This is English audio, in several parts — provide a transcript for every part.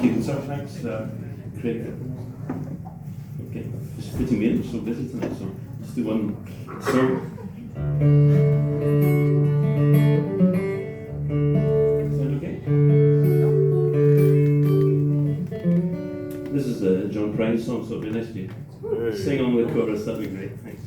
guitar tracks, Craig. Okay, just fitting me in, so busy tonight, so let's do one. So, is that okay? This is a John Prine song, so it'll be nice if you sing on the chorus, that'd be great. Thanks.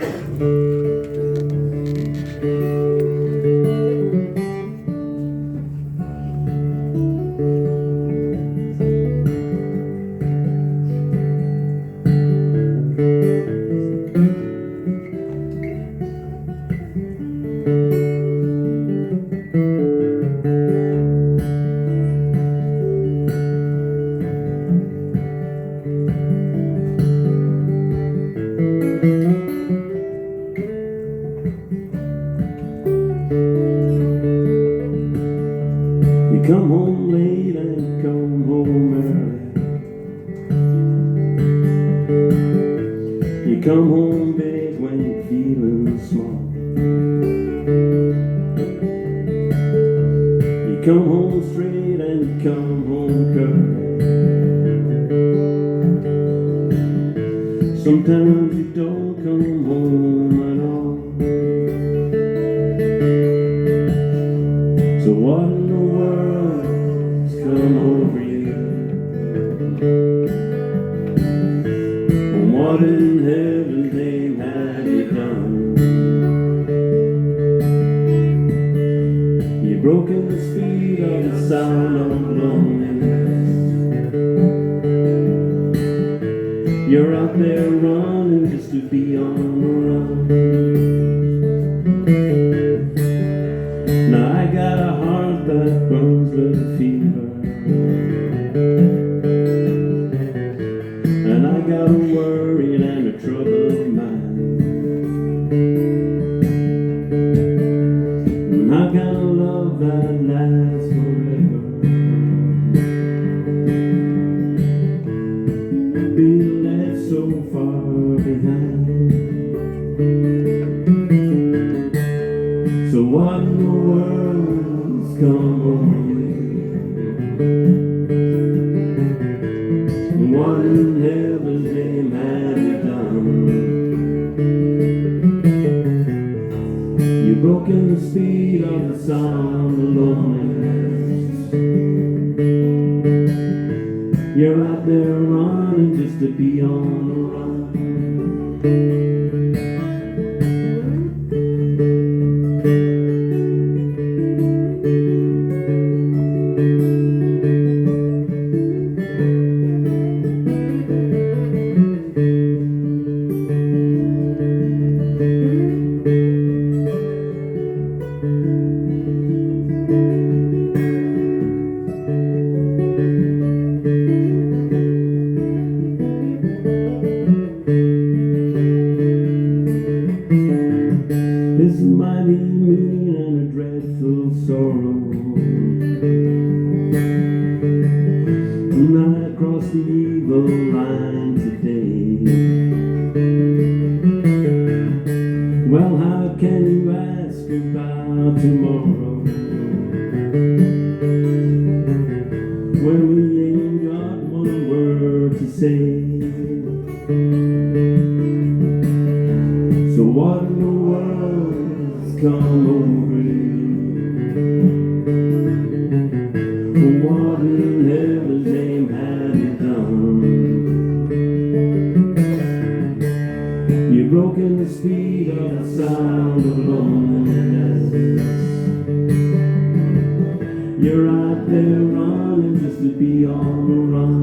You come home late and come home early. You come home big when you're feeling small. You come home straight and you come home curly. Sometimes you don't come home at all. So what in the world's come over you? And what in heaven's name have you done? You've broken the speed of the sound of loneliness. You're out there running just to be on the run. Now I got a heart that burns with fever, and I got a worried and a troubled mind. And I got a love that lasts forever, being left so far behind. So what in the world's come over you? What in heaven's name have you done? You've broken the speed of the sound of loneliness. You're out there running just to be on the run. This mighty mean and a dreadful sorrow, and I crossed the evil line today. Well, how can you ask about tomorrow when we ain't got one word to say? So what in the world's come over you? What in heaven's name have you done? You've broken the speed of the sound of loneliness. You're out there running just to be on the run.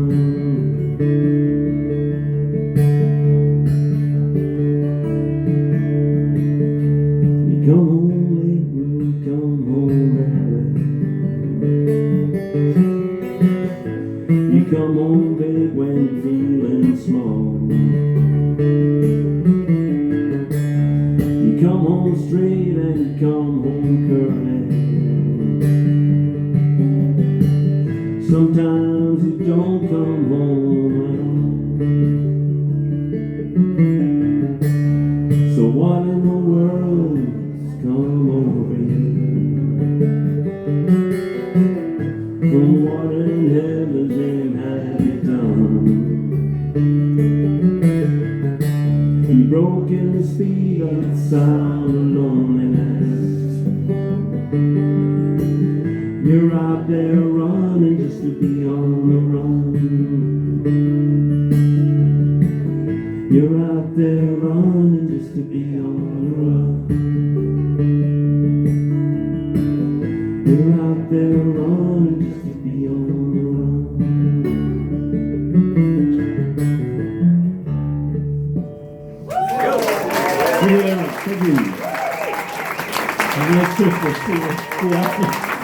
You come home late and you come home early. You come home big when you're feeling small. You come home straight and you come home curly. Sometimes you don't come home at all. So what in the world's come over you? And what in heaven's name has Stroking the speed of the sound of loneliness. You're out there running just to be on the run. You're out there running just to be on the run. You're out there running just to be on the run. Thank you. Have a nice Christmas. See you after.